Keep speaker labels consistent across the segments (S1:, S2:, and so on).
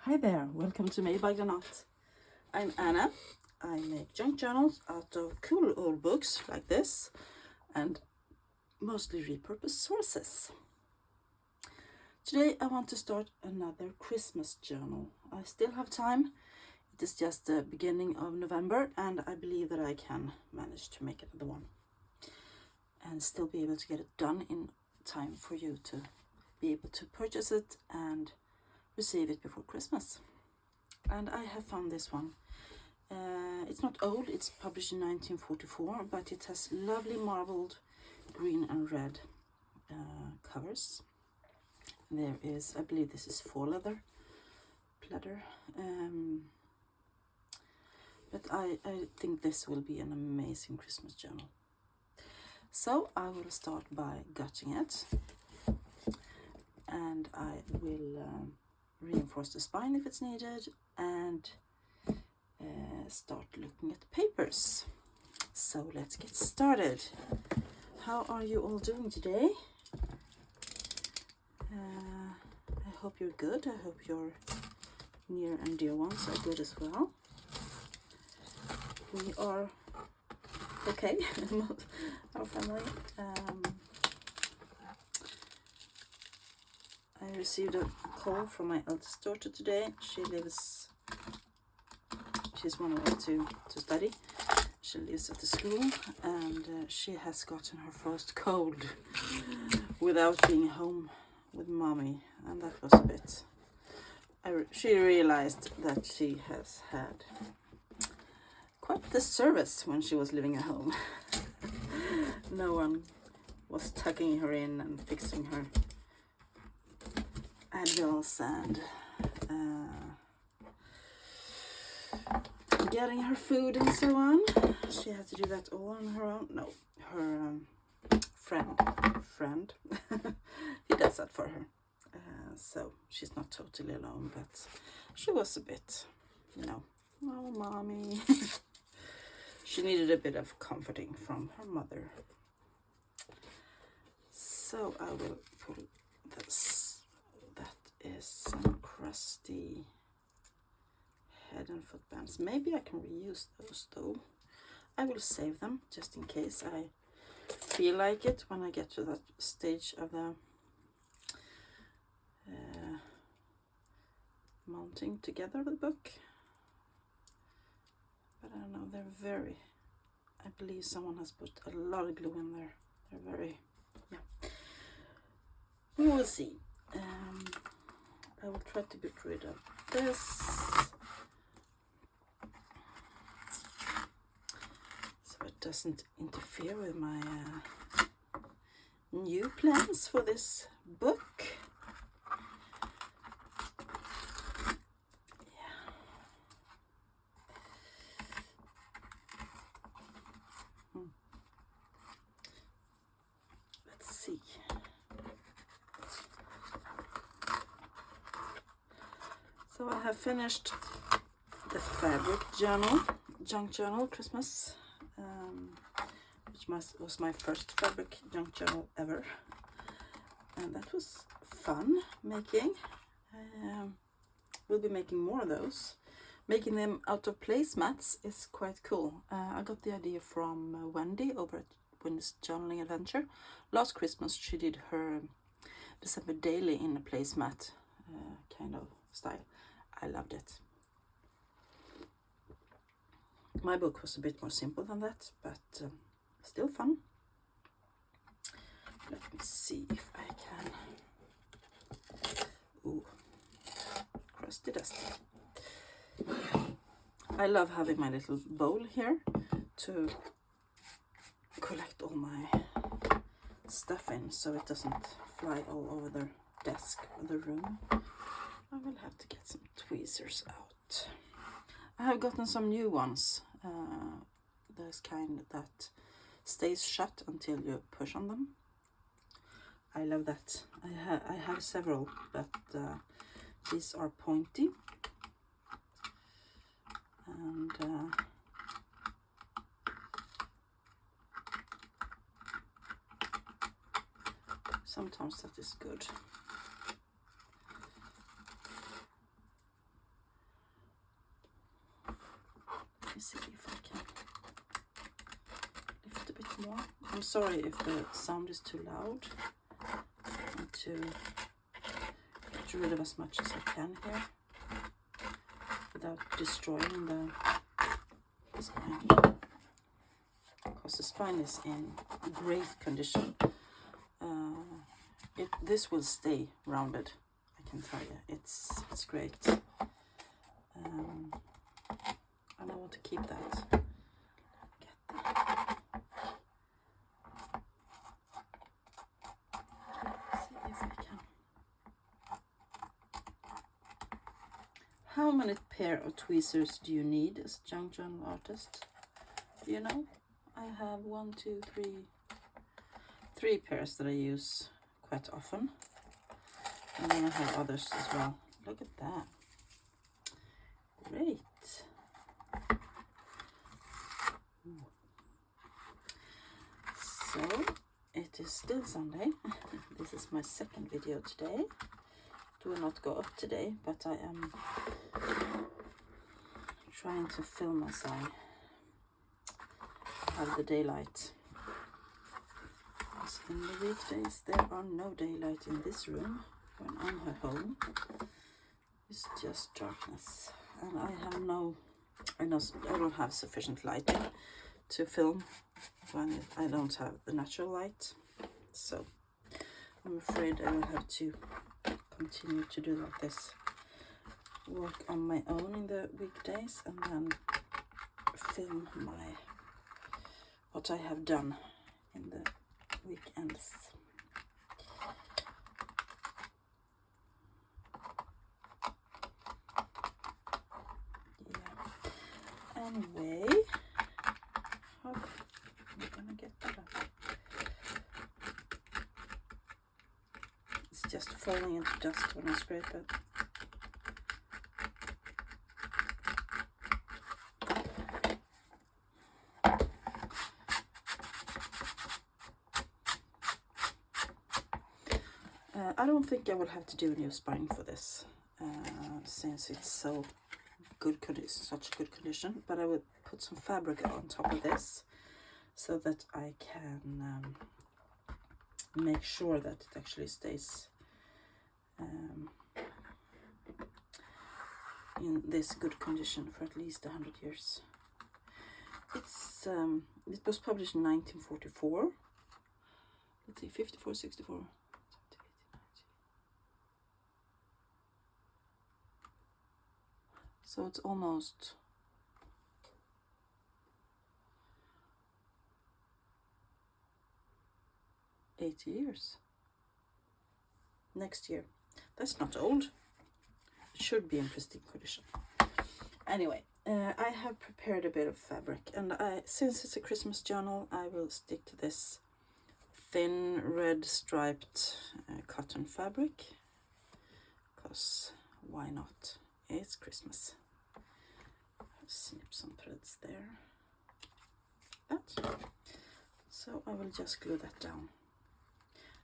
S1: Hi there, welcome to Made by Granat. I'm Anna. I make junk journals out of cool old books like this and mostly repurposed sources. Today I want to start another Christmas journal. I still have time. It is just the beginning of November and I believe that I can manage to make another one and still be able to get it done in time for you to be able to purchase it and receive it before Christmas. And I have found this one. It's not old, it's published in 1944, but it has lovely marbled green and red covers. There is, I believe this is faux leather, but I think this will be an amazing Christmas journal. So I will start by gutting it, and I will reinforce the spine if it's needed, and start looking at papers. So let's get started. How are you all doing today? I hope you're good. I hope your near and dear ones are good as well. We are okay, our family. I received a call from my eldest daughter today. She's on her way to study. She lives at the school, and she has gotten her first cold without being home with mommy, and that was a bit. She realized that she has had quite the service when she was living at home. No one was tucking her in and fixing her Advils and getting her food and so on. She had to do that all on her own. No, her friend he does that for her, so she's not totally alone, but she was a bit, oh mommy. She needed a bit of comforting from her mother. So I will pull this. That is some crusty head and foot bands. Maybe I can reuse those though. I will save them just in case I feel like it when I get to that stage of the mounting together the book. But I don't know, I believe someone has put a lot of glue in there. They're very, we will see. I will try to get rid of this. So it doesn't interfere with my new plans for this book. Let's see. So I have finished the fabric journal, junk journal, Christmas, which was my first fabric junk journal ever, and that was fun making. We'll be making more of those. Making them out of placemats is quite cool. I got the idea from Wendy over at Wendy's Journaling Adventure. Last Christmas she did her December daily in a placemat kind of style. I loved it. My book was a bit more simple than that, but still fun. Let me see if I can. Ooh, crusty dusty. I love having my little bowl here to collect all my stuff in, so it doesn't fly all over the desk or the room. I will have to get some tweezers out. I have gotten some new ones. There's kind that stays shut until you push on them. I love that. I have several, but these are pointy. And sometimes that is good. sorry if the sound is too loud. I want to get rid of as much as I can here without destroying the spine, because the spine is in great condition. This will stay rounded, I can tell you. It's great. And I want to keep that. See if I can. How many pair of tweezers do you need as a junk journal artist? Do you know? I have 1, 2, 3 pairs that I use quite often, and then I have others as well. Look at that. Great. So it is still Sunday. This is my second video today. It will not go up today, but I am trying to film as I have the daylight. Because in the weekdays there are no daylight in this room. When I'm at home, it's just darkness, and I don't have sufficient lighting to film when I don't have the natural light. So I'm afraid I will have to continue to do like this. Work on my own in the weekdays and then film what I have done in the weekends. Yeah. Anyway, how am I gonna get that up? It's just falling into dust when I scrape it. I don't think I will have to do a new spine for this, since it's so good, such good condition. But I will put some fabric on top of this so that I can make sure that it actually stays in this good condition for at least 100 years. It was published in 1944. Let's see, 54, 64. So it's almost 80 years. Next year. That's not old. It should be in pristine condition. Anyway, I have prepared a bit of fabric, and since it's a Christmas journal, I will stick to this thin red striped cotton fabric, because why not? It's Christmas. Snip some threads there. That. So I will just glue that down.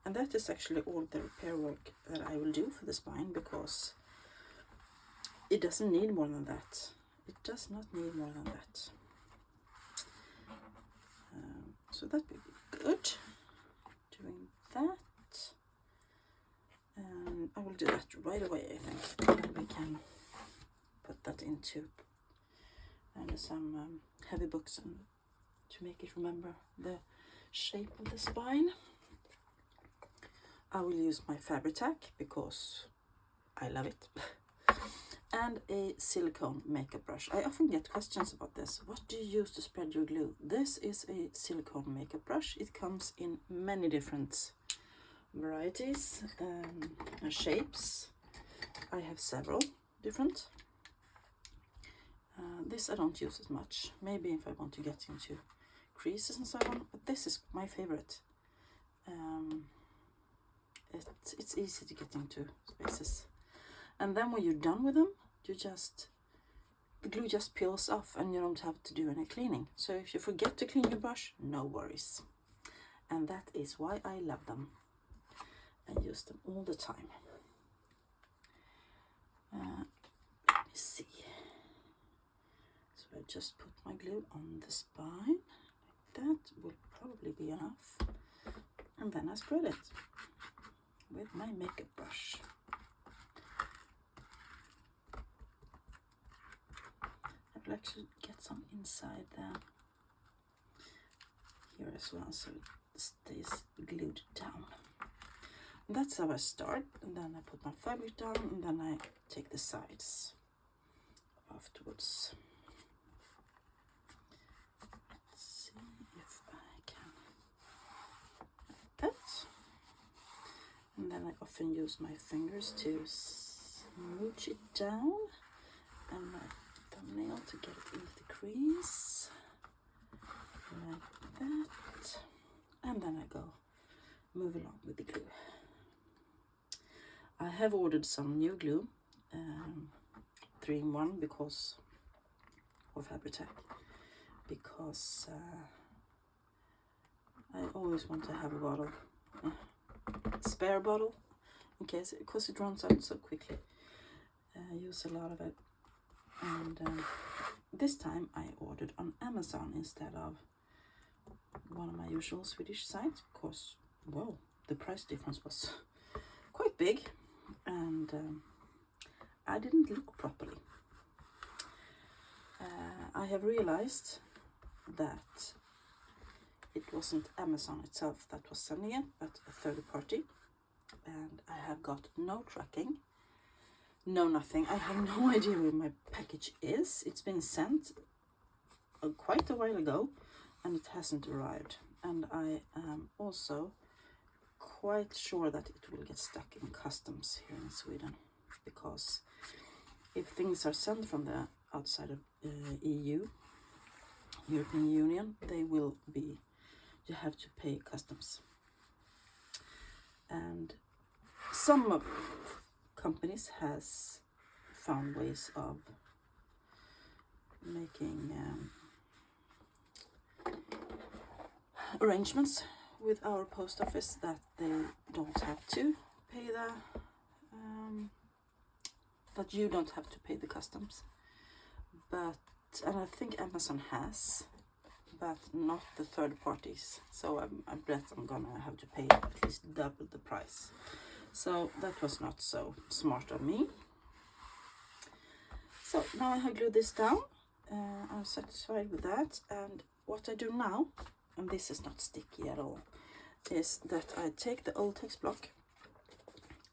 S1: And that is actually all the repair work that I will do for the spine, because it doesn't need more than that. It does not need more than that. So that would be good. Doing that. And I will do that right away, I think. And we can put that into some heavy books and to make it remember the shape of the spine. I will use my Fabri-Tac because I love it. And a silicone makeup brush. I often get questions about this. What do you use to spread your glue? This is a silicone makeup brush. It comes in many different varieties and shapes. I have several different. This I don't use as much. Maybe if I want to get into creases and so on. But this is my favorite. It's easy to get into spaces. And then when you're done with them, the glue just peels off and you don't have to do any cleaning. So if you forget to clean your brush, no worries. And that is why I love them. I use them all the time. Let me see. So I just put my glue on the spine that will probably be enough. And then I spread it with my makeup brush. I will actually get some inside there here as well, so it stays glued down. And that's how I start, and then I put my fabric down, and then I take the sides afterwards. Let's see if I can like that. And then I often use my fingers to smooch it down, and my thumbnail to get it into the crease, like that. And then I go move along with the glue. I have ordered some new glue, 3-in-1, because of Habitat, because I always want to have a bottle, spare bottle, in case, because it runs out so quickly. I use a lot of it, and this time I ordered on Amazon instead of one of my usual Swedish sites, because wow, the price difference was quite big, and I didn't look properly. I have realized that it wasn't Amazon itself that was sending it, but a third party, and I have got no tracking, no nothing. I have no idea where my package is. It's been sent quite a while ago, and it hasn't arrived, and I am also quite sure that it will get stuck in customs here in Sweden, because if things are sent from the outside of EU, European Union, they will be, you have to pay customs. And some companies has found ways of making arrangements with our post office that they don't have to pay the that you don't have to pay the customs, but, and I think Amazon has, but not the third parties, so I bet I'm gonna have to pay at least double the price. So that was not so smart of me. So now I have glued this down. I'm satisfied with that, and what I do now, and this is not sticky at all, is that I take the old text block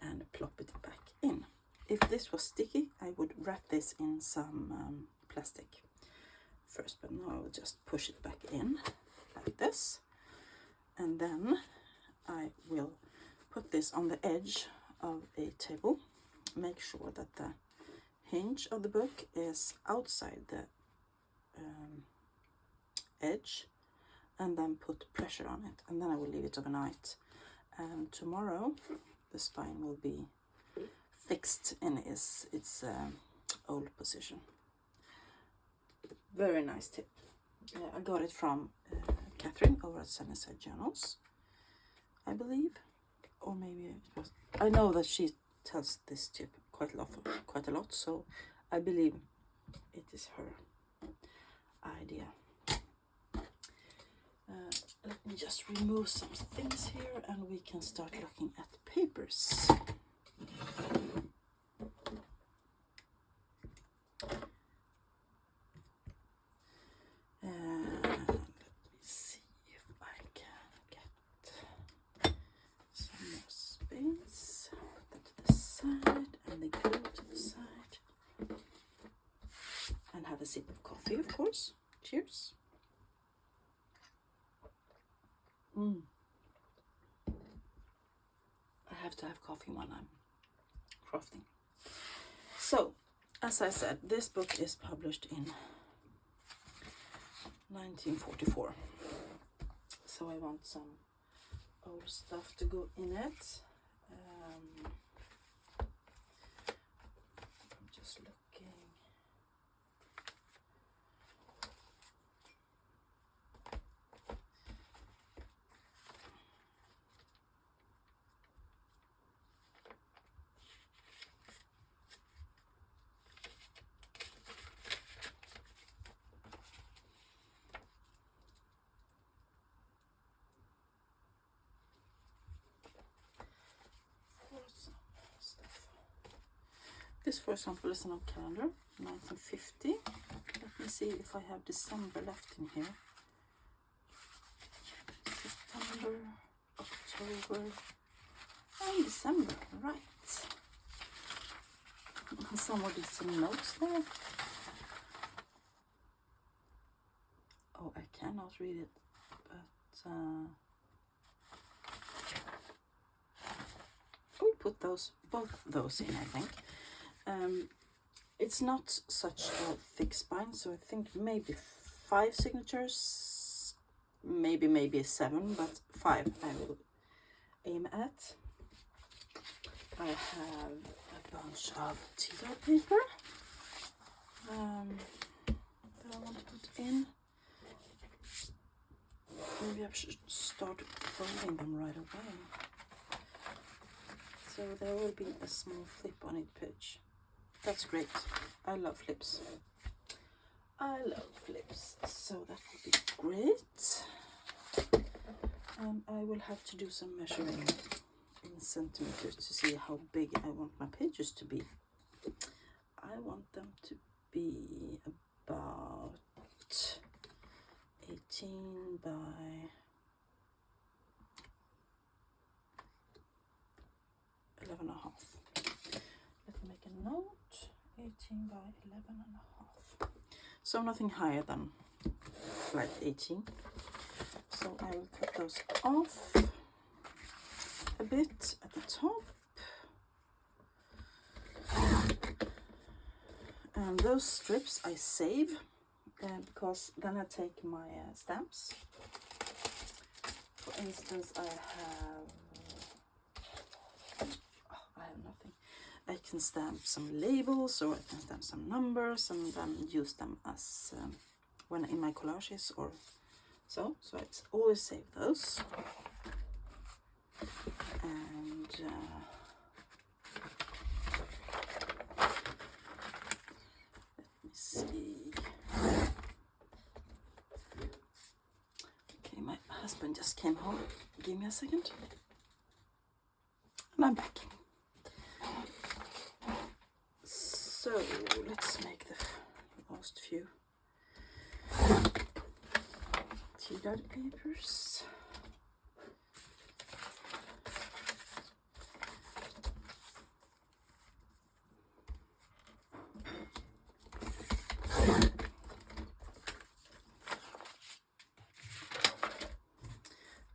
S1: and plop it back in. If this was sticky, I would wrap this in some plastic first, but now I will just push it back in like this, and then I will put this on the edge of a table. Make sure that the hinge of the book is outside the edge, and then put pressure on it, and then I will leave it overnight, and tomorrow the spine will be fixed in its old position. Very nice tip. I got it from Catherine over at Sunnyside Journals, I believe, or maybe it was, I know that she tells this tip quite a lot, so I believe it is her idea. Let me just remove some things here, and we can start looking at papers. Let me see if I can get some more space. Put that to the side, and the glue to the side. And have a sip of coffee, of course. Cheers. I have to have coffee when I'm crafting. So, as I said, this book is published in 1944. So I want some old stuff to go in it. I'm just looking. This, for example, is an old calendar, 1950. Let me see if I have December left in here. September, October, and December, right. Someone did some notes there. Oh, I cannot read it, but we put both those in, I think. It's not such a thick spine, so I think maybe 5 signatures, maybe 7, but 5 I will aim at. I have a bunch of teeter paper that I want to put in. Maybe I should start folding them right away. So there will be a small flip on each page. That's great. I love flips. So that would be great. And I will have to do some measuring in centimeters to see how big I want my pages to be. I want them to be about 18 by 11 and a half. Let me make a note. 18 by 11 and a half. So nothing higher than like 18. So I will cut those off a bit at the top. And those strips I save because then I take my stamps. For instance, I have nothing. I can stamp some labels, or I can stamp some numbers and then use them as when in my collages or so. So I always save those. And let me see. Okay, my husband just came home. Give me a second. And I'm back. So let's make the last few tea-dyed papers.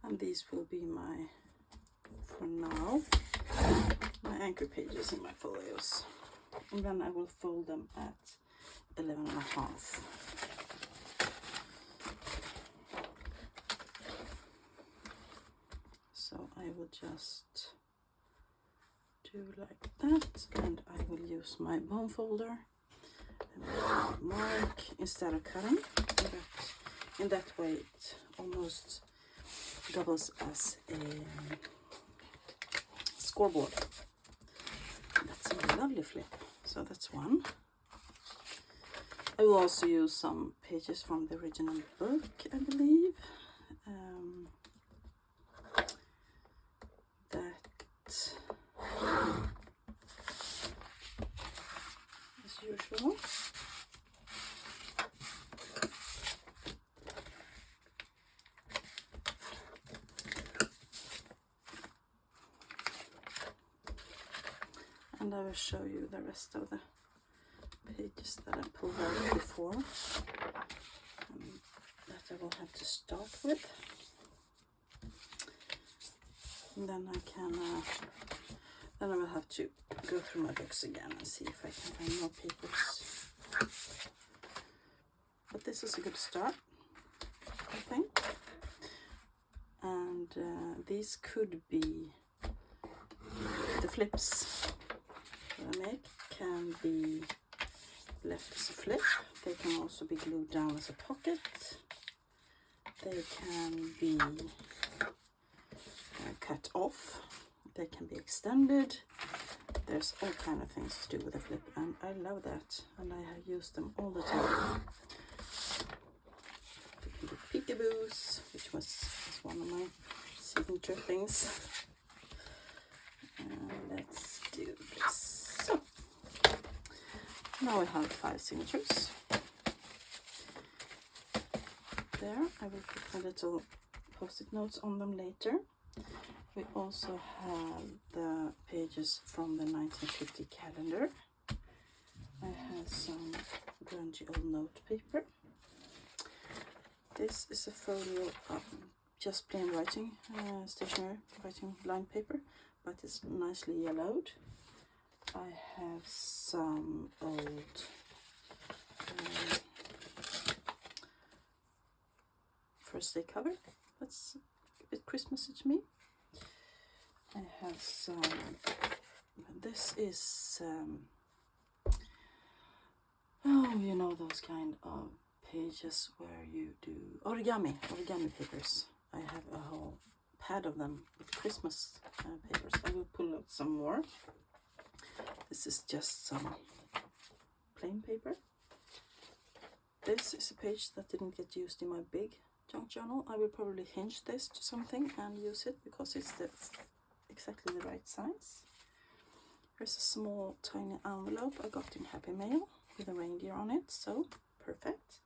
S1: And these will be my, for now, my anchor pages in my folios. And then I will fold them at 11 and a half. So I will just do like that, and I will use my bone folder and mark instead of cutting. In that way it almost doubles as a scoreboard. That's a lovely flip. So that's one. I will also use some pages from the original book, I believe. That, as usual. And I will show you the rest of the pages that I pulled out before, that I will have to start with. And then then I will have to go through my books again and see if I can find more papers. But this is a good start, I think. And these could be the flips that I make, can be left as a flip. They can also be glued down as a pocket. They can be cut off. They can be extended. There's all kind of things to do with a flip, and I love that, and I have used them all the time. They can be peekaboos, which was one of my signature things. Let's do this. So Now we have 5 signatures. There, I will put my little post-it notes on them later. We also have the pages from the 1950 calendar. I have some grungy old note paper. This is a folio of just plain writing, stationery writing line paper, but it's nicely yellowed. I have some old first day cover. That's a bit Christmassy to me. I have some, this is, oh, you know, those kind of pages where you do origami papers. I have a whole pad of them with Christmas papers. I will pull out some more. This is just some plain paper. This is a page that didn't get used in my big junk journal. I will probably hinge this to something and use it because it's exactly the right size. Here's a small tiny envelope I got in Happy Mail with a reindeer on it, so perfect.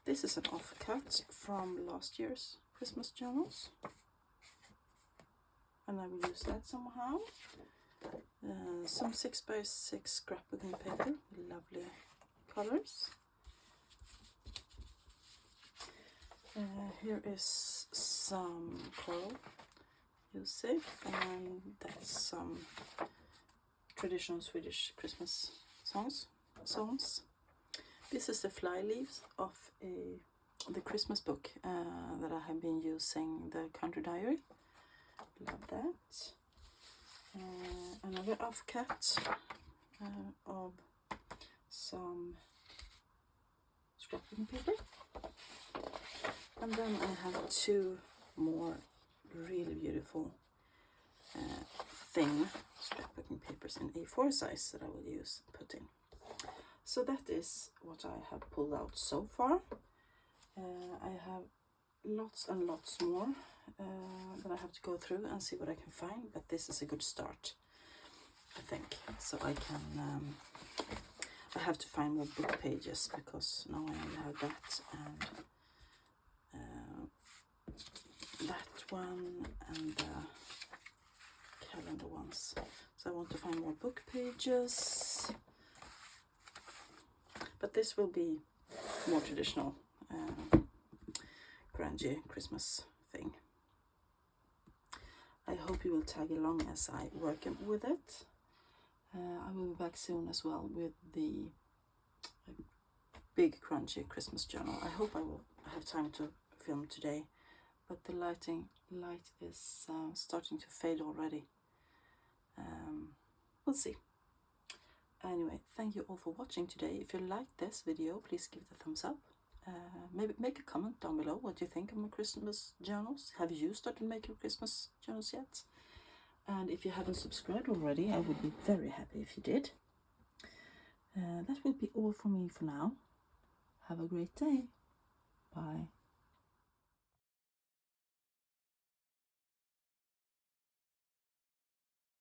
S1: This is an offcut from last year's Christmas journals, and I will use that somehow. Some 6x6 scrapbooking paper with lovely colors. Here is some coral music, and that's some traditional Swedish Christmas songs. This is the fly leaves of the Christmas book that I have been using, the Country Diary. Love that. Another offcut of some scrapbooking paper. And then I have 2 more really beautiful thin scrapbooking papers in A4 size that I will use and put in. So that is what I have pulled out so far. I have lots and lots more that I have to go through and see what I can find, but this is a good start, I think. So I can, I have to find more book pages because now I only have that and that one and the calendar ones. So I want to find more book pages, but this will be more traditional grungy Christmas thing. I hope you will tag along as I work with it. I will be back soon as well with the big grungy Christmas journal. I hope I will have time to film today, but the light is starting to fade already. We'll see. Anyway, thank you all for watching today. If you liked this video, please give it a thumbs up. Maybe make a comment down below what you think of my Christmas journals. Have you started making Christmas journals yet? And if you haven't subscribed already, I would be very happy if you did. That will be all from me for now. Have a great day. Bye.